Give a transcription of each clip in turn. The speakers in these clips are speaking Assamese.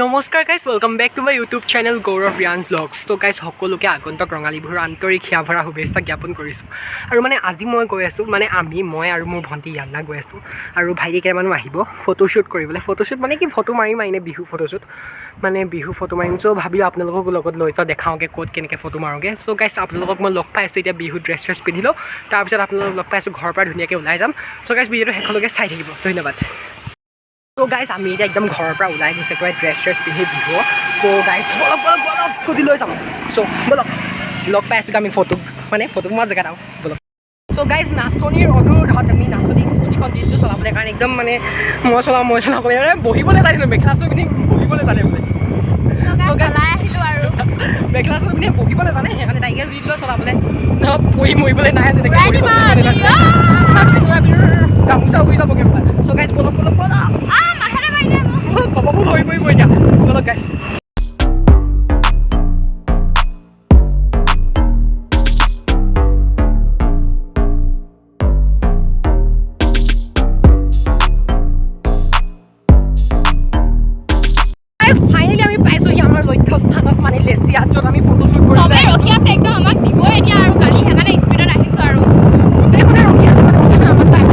নমস্কাৰ guys welcome back to my YouTube channel Gaurav Riyan vlogs. ত' গাইজ সকলোকে আগন্তুক ৰঙালী বিহুৰ আন্তৰিক হিয়া ভৰা শুভেচ্ছা জ্ঞাপন কৰিছোঁ। আৰু মানে আজি মই গৈ আছোঁ মই আৰু মোৰ ভণ্টি য়ান্না গৈ আছোঁ আৰু ভাইটি কেইটামানো আহিব ফটোশ্বুট কৰিবলৈ। ফটোশ্বুট মানে কি ফটো মাৰিম এনে বিহু ফটোশ্বুট মানে বিহু ফটো মাৰিম। চ' ভাবিলোঁ আপোনালোকক লগত লৈ যাওঁ দেখাওঁগৈ ক'ত কেনেকৈ ফটো মাৰোঁগৈ। চ' গাইজ আপোনালোকক মই লগ পাই আছোঁ এতিয়া বিহু ড্ৰেছ পিন্ধি লওঁ, তাৰপিছত আপোনালোকক লগ পাই আছোঁ ঘৰৰ পৰা ধুনীয়াকৈ ওলাই যাম। চ' গাইজ ভিডিঅ'টো শেষলৈকে চাই থাকিব, ধন্যবাদ। ত' গাইজ আমি এতিয়া একদম ঘৰৰ পৰা ওলাই গৈছে গৈ ড্ৰেছ পিন্ধি বিহু। চ' গাইজ বলক স্কুটি লৈ যাম। চ' বলক লগ পাই আছোঁ আমি ফটো মই জেগাত আহোঁ বলক। চ' গাইজ নাচনীৰ অনুৰোধত আমি নাচনীক স্কুটিখন দি দিলোঁ চলাবলৈ কাৰণে। একদম মানে মই চলাওঁ কৰি বহিবলৈ জানিলোঁ, মেখেলা চাদৰ পিন্ধি বহিবলৈ জানে বোলে। চ' গাইজ মেখেলা চাদৰ পিন্ধি বহিবলৈ জানে, সেইকাৰণে তাইকে দি দিলোঁ চলাবলৈ। পঢ়ি মৰিবলৈ নাই তেনেকৈ গামোচা উৰি যাবগৈ বোলে। চ' গাইজ বলক কপবোৰ হৈ পৰিব এতিয়া বলক গাইজ। ফাইনেলি আমি পাইছোঁহি আমাৰ লক্ষ্য স্থানত মানে লেচিয়াত, য'ত আমি ফটোশ্বুট কৰিব ৰখি আছে একদম আমাক দিব এতিয়া আৰু কালি সেইকাৰণে স্পীডত আহিছোঁ আৰু গোটেই মানে ৰখি আছে মানে গোটেই আমাৰ টাইমত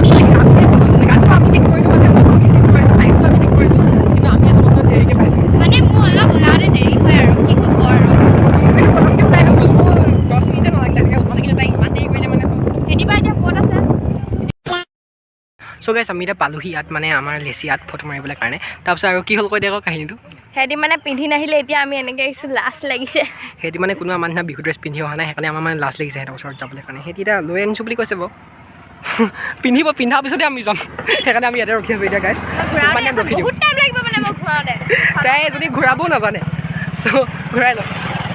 আমি ঠিক কৰিলোঁ মানে চব আমি ঠিক কৰিছোঁ, টাইমটো আমি ঠিক কৰিছোঁ, কিন্তু আমি আচলতে দেৰিকৈ পাইছোঁ। মানে মোৰ অলপ ওলাওঁতে দেৰি হয় আৰু কি ক'ব আৰু এইটো পটককৈ ওলাই হৈ গ'ল, মোৰ 10 মিনিটে নালাগিলে চাগে ওলাওঁতে, কিন্তু তাই ইমান দেৰি কৰিলে মানে চব। কেতিয়াবা এতিয়া ক'ত আছে? চ' গাইজ আমি এতিয়া পালোহি ইয়াত মানে আমাৰ লেচিয়াত ফটো মাৰিবলৈ কাৰণে। তাৰপিছত আৰু কি হ'ল কৈ দিয়া আকৌ কাহিনীটো। সিহঁতি মানে পিন্ধি নাহিলে, এতিয়া আমি এনেকৈ আহিছোঁ, লাজ লাগিছে। সিহঁতি মানে কোনো আমাৰ নিচিনা বিহু ড্ৰেছ পিন্ধি অহা নাই, সেইকাৰণে আমাৰ মানে লাজ লাগিছে সিহঁতৰ ওচৰত যাবলৈ কাৰণে। সিহঁতি এতিয়া লৈ আনিছোঁ বুলি কৈছে বাৰু, পিন্ধাৰ পিছতে আমি যাম, সেইকাৰণে আমি ইয়াতে ৰখি আছোঁ এতিয়া গাইজ। মানে ৰখি দিওঁ, তাই যদি ঘূৰাবও নাজানে চ' ঘূৰাই লওঁ।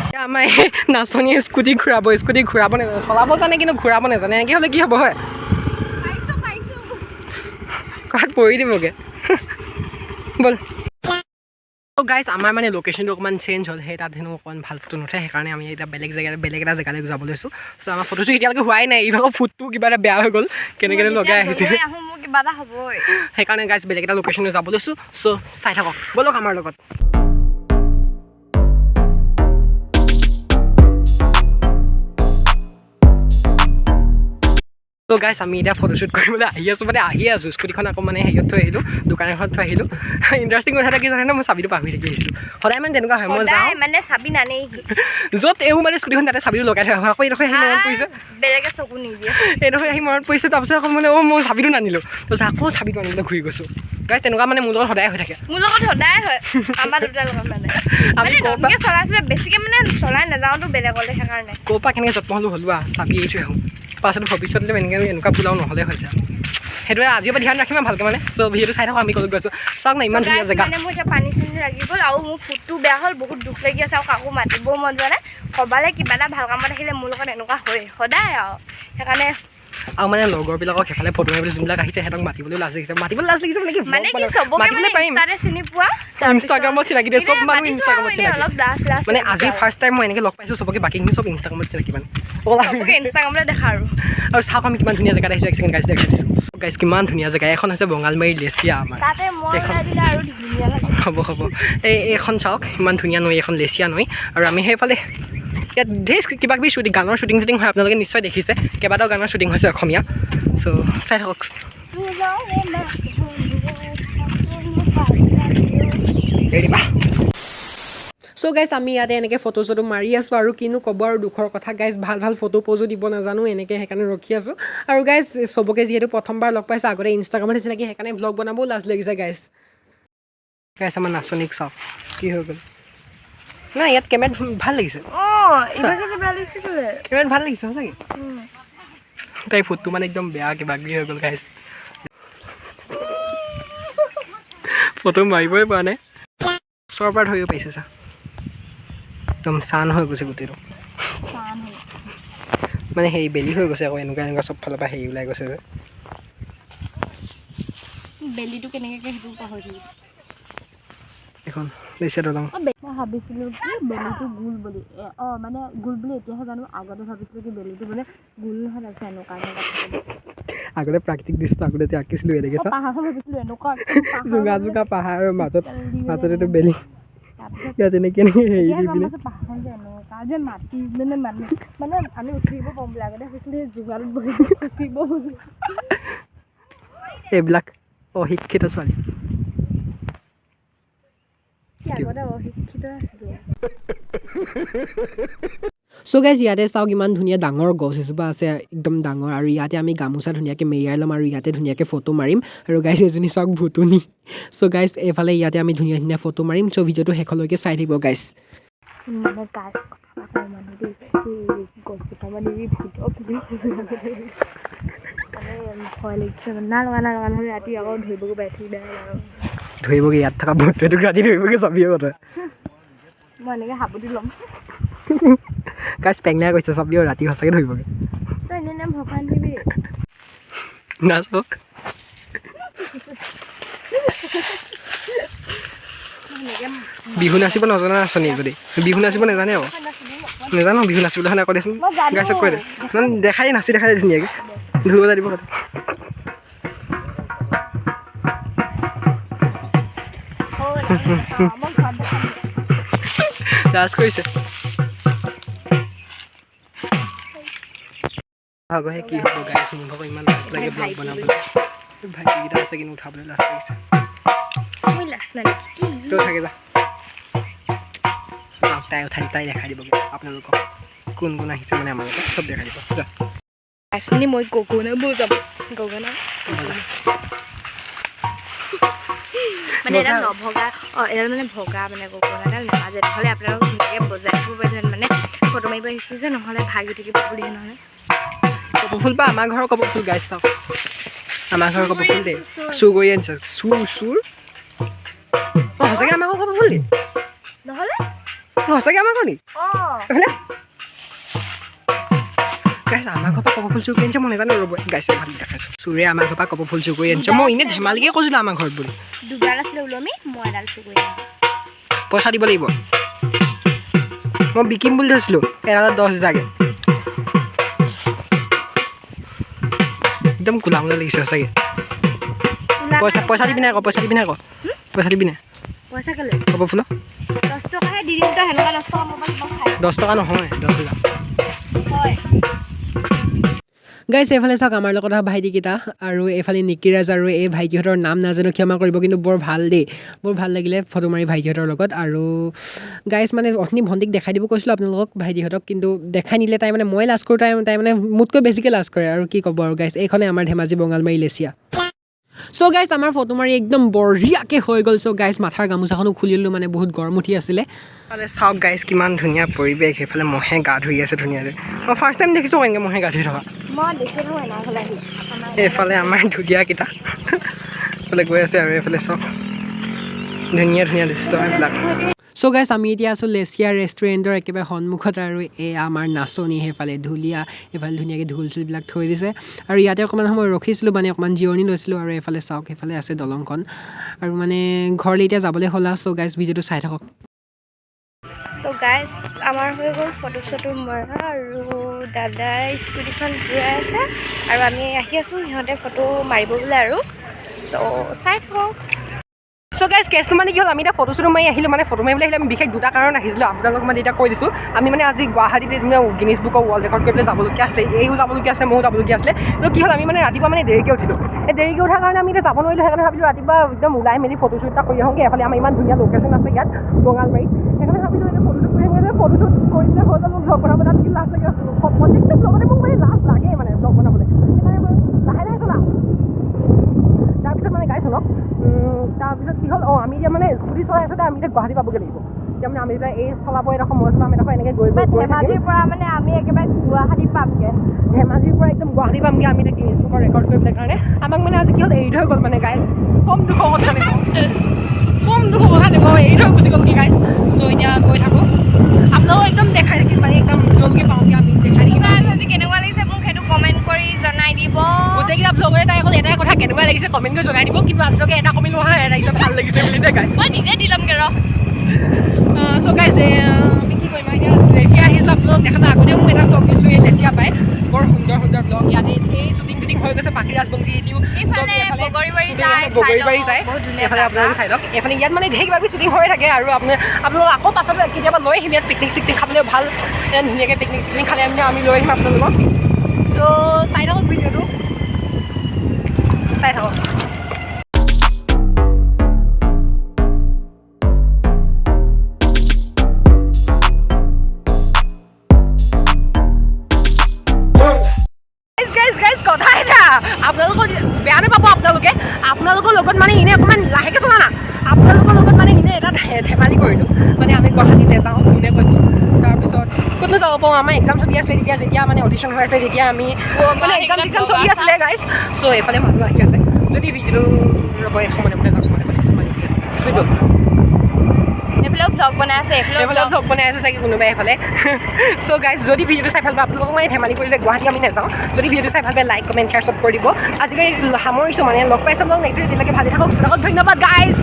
এতিয়া আমাৰ এই নাচনীয়ে স্কুটি ঘূৰাব নাজানে, চলাব জানে কিন্তু ঘূৰাব নাজানে। এনেকৈ হ'লে কি হ'ব হয়, ক'ৰবাত পৰি দিবগৈ ব'ল। ত' গাইজ আমাৰ মানে লোকেশ্যনটো অকণমান চেঞ্জ হ'ল, সেই তাত হেনো অকণমান ভাল ফটো নুঠে, সেইকাৰণে আমি এতিয়া বেলেগ এটা জেগালৈ যাব লৈছোঁ। চ' আমাৰ ফটোশ্বুট এতিয়ালৈকে হোৱাই নাই, ইভাগৰ ফুটটো কিবা এটা বেয়া হৈ গ'ল, কেনেকৈ লগাই আহিছে, সেইকাৰণে গাইজ বেলেগ এটা লোকেশ্যনলৈ যাব লৈছোঁ। চ' চাই থাকক ব'লক আমাৰ লগত। ত' গাইজ আমি এতিয়া ফটোশ্বুট কৰিবলৈ আহিয়ে আছোঁ স্কুটিখন আকৌ মানে হেৰিয়ত থৈ আহিলোঁ, দোকান এখনত থৈ আহিলোঁ। ইণ্টাৰেষ্টিং কথা এটা কি জানে ন, মই চাবিটো পাহৰি থাকি আহিছিলোঁ। সদায় মানে তেনেকুৱা হয়, মই যাওঁ মানে চাবি নানেহি, য'ত এওঁ মানে স্কুটিখন তাতে চাবিটো লগাই থৈ আহোঁ। আকৌ এইডোখৰ আহি মনত পৰিছে, বেলেগে চকু নিদিয়ে, এইডোখৰ আহি মনত পৰিছে, তাৰপিছত আকৌ মানে মই চাবিটো নানিলোঁ, তাৰপিছত আকৌ চাবিটো আনিবলৈ ঘূৰি গৈছোঁ। গাইজ তেনেকুৱা মানে মোৰ লগত সদায় হৈ থাকে, মোৰ লগত সদায় হয়, আমাৰ দুটাৰ লগত মানে আমি নতুনকৈ চলাইছিলে, বেছিকৈ মানে চলাই নাযাওঁতো বেলেগলৈ, সেইকাৰণে ক'ৰ পৰা কেনেকৈ যত্ন হ'লো চাবি এৰি থৈ আহোঁ, পাছত ভৱিষ্যতলৈ এনেকুৱা ভুল আৰু নহ'লে হৈছে। সেইটোৱে আজিৰ পৰা ধ্যান ৰাখিম ভালকৈ মানে। চ' ভিডিঅ'টো চাই থাকক আমি ক'ত গৈছোঁ, চাওক না ইমান ধুনীয়া জেগা। মানে মোৰ এতিয়া পানী লাগি গ'ল আৰু মোৰ ফুটটো বেয়া হ'ল, বহুত দুখ লাগি আছে আৰু কাকো মাতিবও মন যোৱা নাই। ক'বালে কিবা এটা ভাল কামত আহিলে মোৰ লগত এনেকুৱা হয় সদায় আৰু, সেইকাৰণে আৰু মানে লগৰবিলাকক সেইফালে ফটো মাৰিবলৈ যোনবিলাক আহিছে সিহঁতক মাতিবলৈ লাজ লাগিছে মানে কি মাতিবলৈ পাৰিম, চিনি পোৱা ইনষ্টাগ্ৰামত চিনাকি দিয়ে, চব মানুহ ইনষ্টাগ্ৰামত চিনাকি। অলপ লাজ মানে আজি ফাৰ্ষ্ট টাইম মই এনেকৈ লগ পাইছোঁ চবকে, বাকীখিনি চব ইনষ্টাগ্ৰামত চিনাকি মানে ইনষ্টাগ্ৰামলৈ দেখা আৰু চাওক আমি কিমান ধুনীয়া জেগাত আহিছোঁ। এক ছেকেণ্ড গাইজ দেখাই দিছোঁ গাইজ, কিমান ধুনীয়া জেগা। এখন হৈছে বঙালমাৰী লেচিয়া আমাৰ, হ'ব এইখন চাওক ইমান ধুনীয়া নৈ, এখন লেচিয়া নৈ। আৰু আমি সেইফালে ইয়াত ঢেৰ কিবা কিবি গানৰ শ্বুটিং হয়, আপোনালোকে নিশ্চয় দেখিছে, কেইবাটাও গানৰ শ্বুটিং হৈছে অসমীয়া। চ' চাই থাকক। চ' গাইজ আমি ইয়াতে এনেকৈ ফটো চটো মাৰি আছোঁ আৰু কিনো ক'ব আৰু দুখৰ কথা গাইজ, ভাল ফটো প'জো দিব নাজানো এনেকৈ, সেইকাৰণে ৰখি আছোঁ। আৰু গাইজ চবকে যিহেতু প্ৰথমবাৰ লগ পাইছোঁ, আগতে ইনষ্টাগ্ৰামত চিনাকি, সেইকাৰণে ভ্লগ বনাবও লাজ লাগিছে গাইজ। আমাৰ নাচনীক চাওক কি হৈ গ'ল, নাই ইয়াত কেমেৰাত ভাল লাগিছে, কেমেৰাত ভাল লাগিছে সঁচাকৈ। তাই ফুটটো মানে একদম বেয়া কিবা কিবি হৈ গ'ল গাইজ, ফটো মাৰিবই পৰা নাই, ওচৰৰ পৰা ধৰিব পাৰিছে চা, একদম চান হৈ গৈছে গোটেইটো, মানে হেৰি বেলি হৈ গৈছে আকৌ, এনেকুৱা চব ফালৰ পৰা হেৰি ওলাই গৈছে যে বেলিটো কেনেকৈ সেইটো পাহৰি এখন লেচিয়া দলং। মই ভাবিছিলোঁ কি বেলিটো গোল বুলি, মানে গোল বুলি এতিয়াহে জানো, আগতে ভাবিছিলোঁ কি বেলিটো মানে গোল নহয়, তাৰপিছত এনেকুৱা আগতে প্ৰাকৃতিক দৃশ্য আগতে আঁকিছিলোঁ এনেকৈ চা, পাহাৰখন ভাবিছিলোঁ এনেকুৱা জোঙা পাহাৰৰ মাজতেতো বেলি। ইয়াত এনেকৈ হেৰি দি পিনে পাহাৰখন যে এনেকুৱা যে মাটি মানে আমি উঠিব পাম বুলি আগতে কৈছিলে যোগালত বহি উঠিব এইবিলাক অশিক্ষিত ছোৱালী আগতে অশিক্ষিত আছিলোঁ চ' গাইজ ইয়াতে চাওক ইমান ধুনীয়া ডাঙৰ গছ এজোপা আছে একদম ডাঙৰ আৰু ইয়াতে আমি গামোচা ধুনীয়াকৈ মেৰিয়াই ল'ম আৰু ইয়াতে ধুনীয়াকৈ ফটো মাৰিম আৰু গাইজ এজনী চাওক ভুতুনি চ' গাইজ এইফালে ইয়াতে আমি ধুনীয়া ধুনীয়া ফটো মাৰিম চ' ভিডিঅ'টো শেষলৈকে চাই থাকিব গাইজ মানে গাছ মানে গছজোপা মানে ভয় লাগিছে না লগা নহ'লে ৰাতি আকৌ ধৰিবগৈ পাই ঠিক নাই আৰু ধৰিবগৈ ইয়াত থকা ভূতটোক ৰাতি ধৰিবগৈ চাবি কথা মই এনেকৈ সাবতি ল'ম গাইজ পেংলাই কৈছে চাবি ৰাতি সঁচাকৈ ধৰিবগৈ তই এনে ভগৱান দিবি নাচক বিহু নাচিব নজনা নাচনি যদি বিহু নাচিব নাজানে আকৌ নাজানো বিহু নাচিবলৈ হ'লে আকৌ দেচোন গাইছক কৈ দে দেখাই নাচি দেখাই ধুনীয়াকৈ ধুব জানিব কথা লাজ কৰিছে ভাগহে কি হ'ব গাইছ মোৰ ভাগৰ ইমান লাজ লাগে ব্লগ বনাবলৈ ভাইটিকেইটা আছে কিন্তু উঠাবলৈ লাজ লাগিছে তই থাকে যা তাই উঠাই তাই দেখাই দিবগৈ আপোনালোকক কোন কোন আহিছে মানে আমাৰ লগত চব দেখাই দিব যা আছিনি মই গগনা বজাম গগনা মানে এটা নভগা এটা মানে ভগা মানে গগনাডাল নামাজে নহ'লে আপোনালোকক ধুনীয়াকৈ বজাই দিব পাৰিম মানে ফটো মাৰিব আহিছোঁ যে নহ'লে ভাগি থাকিব বুলি নহ'লে কপৌ ফুল বা আমাৰ ঘৰৰ কপৌ ফুল গাইছ চাওক আমাৰ ঘৰৰ কপৌ ফুল দেই চুৰ কৰি আনিছে চুৰ অঁ সঁচাকৈ আমাৰ ঘৰৰ কপৌ ফুল দেই নহ'লে সঁচাকৈ আমাৰ ঘৰ নি এইফালে গাইছ আমাৰ ঘৰৰ পৰা কপৌ ফুল চুৰ কৰি আনিছে মই নাজানো ৰ'ব গাইছে ভাল দেখাইছোঁ চুৰে আমাৰ ঘৰৰ পৰা কপৌ ফুল চুৰ কৰি আনিছে মই এনেই ধেমালিকৈ কৈছিলোঁ আমাৰ ঘৰত বুলি দুডাল আছিলে ওলমি মই এডাল চুৰ কৰি পইচা দিব লাগিব মই বিকিম বুলি ধৰিছিলোঁ এডালত 10,000কৈ একদম কোলা মোলা লাগিছে সঁচাকৈ পইচা দিবি নাই আকৌ পইচা দিবি নাই আকৌ পইচা দিবি নাই পইচা কেলে কপৌ ফুলৰ 10 টকাহে দি দিম তই সেনেকুৱা 10 টকা মোবাইল খাই 10 টকা নহয় 10,000 হয় গাইছ এইফালে চাওক আমাৰ লগত অহা ভাইটিকেইটা আৰু এইফালে নিকিৰাজ আৰু এই ভাইটিহঁতৰ নাম নাজানো ক্ষমা কৰিব কিন্তু বৰ ভাল দেই বৰ ভাল লাগিলে ফটো মাৰি ভাইটিহঁতৰ লগত আৰু গাইছ মানে অথনি ভণ্টিক দেখাই দিব কৈছিলোঁ আপোনালোকক ভাইটিহঁতক কিন্তু দেখাই নিলে তাই মানে মই লাজ কৰোঁ তাই মানে মোতকৈ বেছিকৈ লাজ কৰে আৰু কি ক'ব আৰু গাইছ এইখনে আমাৰ ধেমাজি বঙালমাৰী লেচিয়া চ' গাইছ আমাৰ ফটো মাৰি একদম বঢ়িয়াকৈ হৈ গ'ল চ' গাইছ মাথাৰ গামোচাখনো খুলি ল'লোঁ মানে বহুত গৰম উঠি আছিলে চাওক গাইছ কিমান ধুনীয়া পৰিৱেশ সেইফালে মহে গা ধুই আছে ধুনীয়াকৈ মই ফাৰ্ষ্ট টাইম দেখিছোঁ এনেকৈ মহে গা ধুই থকা এইফালে আমাৰ ধুনীয়াকেইটা এইফালে গৈ আছে আৰু এইফালে চাওক ধুনীয়া ধুনীয়া দৃশ্য এইবিলাক চ' গাইছ আমি এতিয়া আছোঁ লেচিয়া ৰেষ্টুৰেণ্টৰ একেবাৰে সন্মুখত আৰু এয়া আমাৰ নাচনী সেইফালে ঢুলীয়া এইফালে ধুনীয়াকৈ ঢোল চোলবিলাক থৈ দিছে আৰু ইয়াতে অকণমান সময় ৰখিছিলোঁ মানে অকণমান জিৰণি লৈছিলোঁ আৰু এইফালে চাওক সেইফালে আছে দলংখন আৰু মানে ঘৰলৈ এতিয়া যাবলৈ হ'লা চ' গাইছ ভিডিঅ'টো চাই থাকক চ' গাইজ আমাৰ হৈ গ'ল ফটো চটো মৰা আৰু দাদাই স্কুটিখন ঘূৰাই আছে আৰু আমি আহি আছোঁ সিহঁতে ফটো মাৰিব বোলে আৰু চ' চাই থাকক চ' গাইছ কেছটো মানে কি হ'ল আমি এতিয়া ফটো চটো মাৰি আহিলোঁ মানে ফটো মাৰিবলৈ আহিলে আমি বিশেষ দুটা কাৰণ আহিছিলোঁ আপোনালোকক মানে এতিয়া কৈ দিছোঁ আমি মানে আজি গুৱাহাটীত গিনিজ বুকৰ ৱৰ্ল্ড ৰেকৰ্ড কৰিবলৈ যাবলগীয়া আছিলে এইও যাবলগীয়া আছিলে ময়ো যাবলগীয়া আছিলে তো কি হ'ল আমি মানে ৰাতিপুৱা মানে দেৰিকৈ উঠিলোঁ এই দেৰিকৈ উঠাৰ কাৰণে আমি এতিয়া যাব নোৱাৰিলোঁ সেইকাৰণে ভাবিলোঁ ৰাতিপুৱা একদম ওলাই মেলি ফটোশ্বুট এটা কৰি আহোঁগৈ এফালে আমাৰ ইমান ধুনীয়া লোকেশ্যন আছে ইয়াত বঙালমাৰীত সেইকাৰণে ভাবিলোঁ এতিয়া ফটোশ্বুট কৰি আহোঁগৈ ফটোশ্বুট কৰি দিলে হৈ যাব ব্লগ বনাবলৈ তাত কি লাজ লাগে প্ৰত্যেকটো ব্লগতে মোক মানে লাজ লাগে মানে ব্লগ বনাবলৈ সেইকাৰণে মই লাহে লাহে চলাম তাৰপিছত মানে গাইছ শুনক তাৰপিছত কি হ'ল আমি এতিয়া মানে স্কুটি চলাই আছোঁ আমি এতিয়া গুৱাহাটী পাবগৈ লাগিব এতিয়া মানে আমি এতিয়া এই চলাব এডোখৰ মই চলাম এডোখৰ এনেকৈ গৈ ধেমাজিৰ পৰা মানে আমি একেবাৰে গুৱাহাটী পামগৈ ধেমাজিৰ পৰা একদম গুৱাহাটী পামগৈ আমি এতিয়া গিনিজ বুকৰ ৰেকৰ্ড কৰিবলৈ কাৰণে আমাক মানে আজি কি হ'ল এৰি থৈ গ'ল মানে গাইছ কম দুখৰ কথা নেপাওঁ এৰি থৈ গুচি গ'লগৈ গাইছ চ' এতিয়া গৈ থাকোঁ আপোনালোকক একদম দেখাই থাকিম মানে একদম জলদি পাওঁগৈ আমি দেখাই থাকিম আজি কেনেকুৱা লাগিছে মোক সেইটো কমেণ্ট কৰি জনাই দিব গোটেইকেইটা ব্লগতে তাই অকল এটাই কথা কেনেকুৱা লাগিছে কমেণ্ট কৰি জনাই দিব কিন্তু আজিলৈকে এটা কমেণ্ট নহয় এটা একদম ভাল লাগিছে বুলি দেই গাইছ মই নিজে দি ল'মগৈ ৰ চ' গাইছ আমি কি কৰিম এতিয়া লেচিয়া আহিছিলোঁ আপোনালোক দেখাটো আগতেও মোক এটা ব্লগ দিছিলোঁ এই লেচিয়া পাই বৰ সুন্দৰ সুন্দৰ ব্লগ ব্লগ ইয়াতে এই শ্বুটিং হৈ গৈছে পাখি ৰাজবংশী দিও এইফালে বগৰীবাৰী যায় এইফালে আপোনালোকে চাই লওক এইফালে ইয়াত মানে ঢেৰ কিবা কিবি শ্বুটিং হৈ থাকে আৰু আপোনালোক আকৌ পাছত কেতিয়াবা লৈ আহিম ইয়াত পিকনিক চিকনিক খাবলৈও ভাল ধুনীয়াকৈ পিকনিক চিকনিক খালে আমি লৈ আহিম আপোনালোকক চ' চাই থাকক ভিডিঅ'টো চাই থাকক কথা এটা আপোনালোকৰ বেয়া নাপাব আপোনালোকৰ লগত মানে এনে অকণমান লাহেকৈ চলা না আপোনালোকৰ লগত মানে এনে এটা ধেমালি কৰিলোঁ মানে আমি গুৱাহাটী নাযাওঁ কোনে কৈছোঁ তাৰপিছত ক'তনো যাব পাৰোঁ আমাৰ এক্সাম চলি আছিলে যেতিয়া মানে অডিশ্যন হৈ আছিলে তেতিয়া আমি মানে এক্সাম চলি আছিলে গাইজ চ' এইফালে মানুহ আহি আছে যদি ভিডিঅ'টো ৰ'ব এসময়তে মানে যাওক এইফালেও ভ্লগ বনাই আছে চাগে কোনোবাই এইফালে চ' গাইজ যদি ভিডিঅ'টো চাই ভাল পায় আপোনালোকক মানে ধেমালি কৰিলে গুৱাহাটী আমি নাযাওঁ যদি ভিডিঅ'টো চাই ভাল পায় লাইক কমেণ্ট শ্বেয়াৰ চব কৰি দিব আজিকালি সামৰিছোঁ মানে লগ পাইছোঁ আপোনালোক নেক্সট এতিয়ালৈকে ভালে থাকক ধন্যবাদ গাইজ